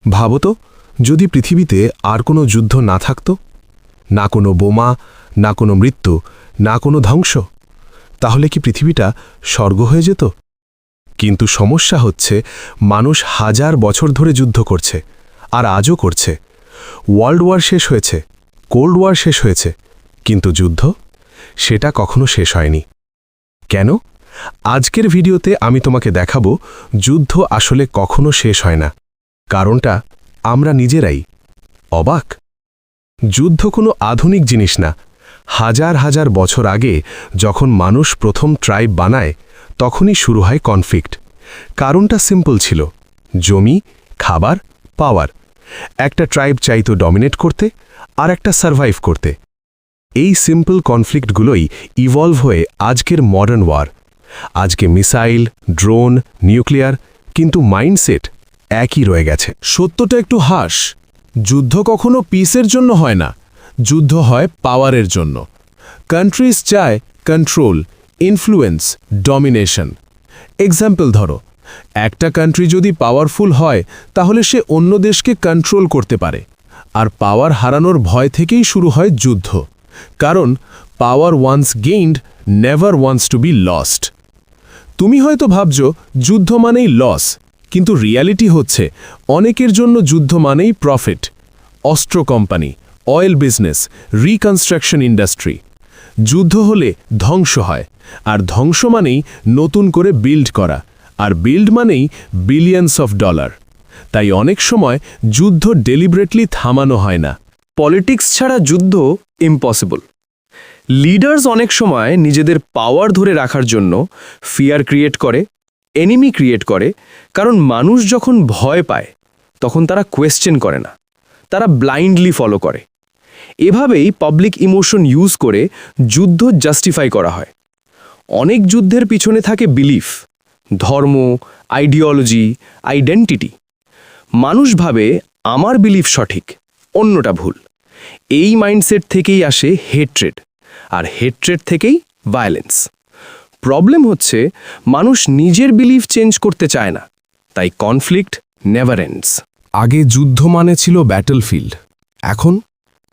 ভাবো তো, যদি পৃথিবীতে আর কোনো যুদ্ধ না থাকত, না কোনো বোমা, না কোনো মৃত্যু, না কোনো ধ্বংস, তাহলে কি পৃথিবীটা স্বর্গ হয়ে যেত? কিন্তু সমস্যা হচ্ছে, মানুষ হাজার বছর ধরে যুদ্ধ করছে, আর আজও করছে। ওয়ার্ল্ড ওয়ার শেষ হয়েছে, কোল্ড ওয়ার শেষ হয়েছে, কিন্তু যুদ্ধ, সেটা কখনো শেষ হয়নি। কেন? আজকের ভিডিওতে আমি তোমাকে দেখাবো যুদ্ধ আসলে কখনো শেষ হয় না। কারণটা আমরা নিজেরাই। অবাক? যুদ্ধ কোনো আধুনিক জিনিস না। হাজার হাজার বছর আগে যখন মানুষ প্রথম ট্রাইব বানায়, তখনই শুরু হয় কনফ্লিক্ট। কারণটা সিম্পল ছিল, জমি, খাবার, পাওয়ার। একটা ট্রাইব চাইতো ডমিনেট করতে, আর একটা সার্ভাইভ করতে। এই সিম্পল কনফ্লিক্টগুলোই ইভলভ হয়ে আজকের মডার্ন ওয়ার। আজকে মিসাইল, ড্রোন, নিউক্লিয়ার, কিন্তু মাইন্ডসেট একই রয়ে গেছে। সত্যটা একটু হাস, যুদ্ধ কখনো পিসের জন্য হয় না, যুদ্ধ হয় পাওয়ারের জন্য। কান্ট্রিজ চায় কন্ট্রোল, ইনফ্লুয়েন্স, ডমিনেশন। এক্সাম্পল ধরো, একটা কান্ট্রি যদি পাওয়ারফুল হয়, তাহলে সে অন্য দেশকে কন্ট্রোল করতে পারে। আর পাওয়ার হারানোর ভয় থেকেই শুরু হয় যুদ্ধ। কারণ power once gained never wants to be lost. তুমি হয়তো ভাবছ যুদ্ধ মানেই লস, কিন্তু রিয়ালিটি হচ্ছে অনেকের জন্য যুদ্ধ মানেই প্রফিট। অস্ত্র company, oil business, reconstruction industry. যুদ্ধ হলে ধ্বংস হয়, আর ধ্বংস মানেই নতুন করে বিল্ড করা, আর বিল্ড মানেই বিলিয়নস অফ ডলার। তাই অনেক সময় যুদ্ধ ডেলিব্রেটলি থামানো হয় না। পলিটিক্স ছাড়া যুদ্ধ ইম্পসিবল। লিডার্স অনেক সময় নিজেদের পাওয়ার ধরে রাখার জন্য ফিয়ার ক্রিয়েট করে, এনিমি ক্রিয়েট করে। কারণ মানুষ যখন ভয় পায়, তখন তারা কোয়েশ্চেন করে না, তারা ব্লাইন্ডলি ফলো করে। এভাবেই পাবলিক ইমোশন ইউজ করে যুদ্ধ জাস্টিফাই করা হয়। অনেক যুদ্ধের পিছনে থাকে বিলিফ, ধর্ম, আইডিওলজি, আইডেন্টিটি। মানুষ ভাবে আমার বিলিফ সঠিক, অন্যটা ভুল। এই মাইন্ডসেট থেকেই আসে হেট্রেড, আর হেট্রেড থেকেই ভায়োলেন্স। প্রবলেম হচ্ছে মানুষ নিজের বিলিফ চেঞ্জ করতে চায় না, তাই কনফ্লিক্ট নেভার এন্ডস। আগে যুদ্ধ মানে ছিল ব্যাটলফিল্ড, এখন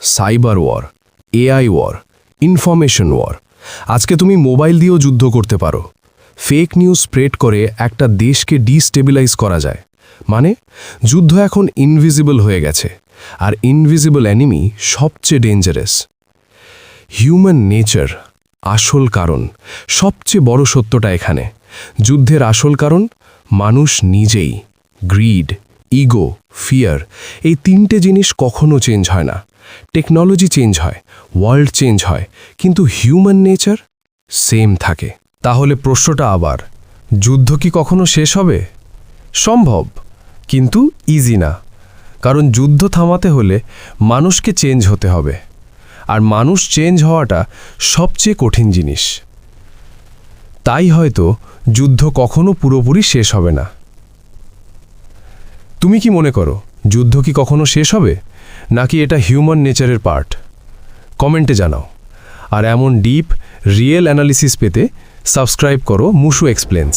cyber war, AI war, information war. আজকে তুমি মোবাইল দিয়েও যুদ্ধ করতে পারো। ফেক নিউজ স্প্রেড করে একটা দেশকে ডিস্টেবিলাইজ করা যায়। মানে যুদ্ধ এখন ইনভিজিবল হয়ে গেছে, আর ইনভিজিবল এনিমি সবচেয়ে ডেঞ্জারাস। হিউম্যান নেচার আসল কারণ। সবচেয়ে বড় সত্যটা এখানে, যুদ্ধের আসল কারণ মানুষ নিজেই। গ্রিড, ইগো, ফিয়ার, এই তিনটে জিনিস কখনো চেঞ্জ হয় না। টেকনোলজি চেঞ্জ হয়, ওয়ার্ল্ড চেঞ্জ হয়, কিন্তু হিউম্যান নেচার সেম থাকে। তাহলে প্রশ্নটা আবার, যুদ্ধ কি কখনো শেষ হবে? সম্ভব, কিন্তু ইজি না। কারণ যুদ্ধ থামাতে হলে মানুষকে চেঞ্জ হতে হবে, আর মানুষ চেঞ্জ হওয়াটা সবচেয়ে কঠিন জিনিস। তাই হয়তো যুদ্ধ কখনো পুরোপুরি শেষ হবে না। তুমি কি মনে করো, যুদ্ধ কি কখনো শেষ হবে, নাকি এটা হিউম্যান নেচারের পার্ট? কমেন্টে জানাও। আর এমন ডিপ, রিয়েল অ্যানালিসিস পেতে সাবস্ক্রাইব করো মুশু এক্সপ্লেন্স।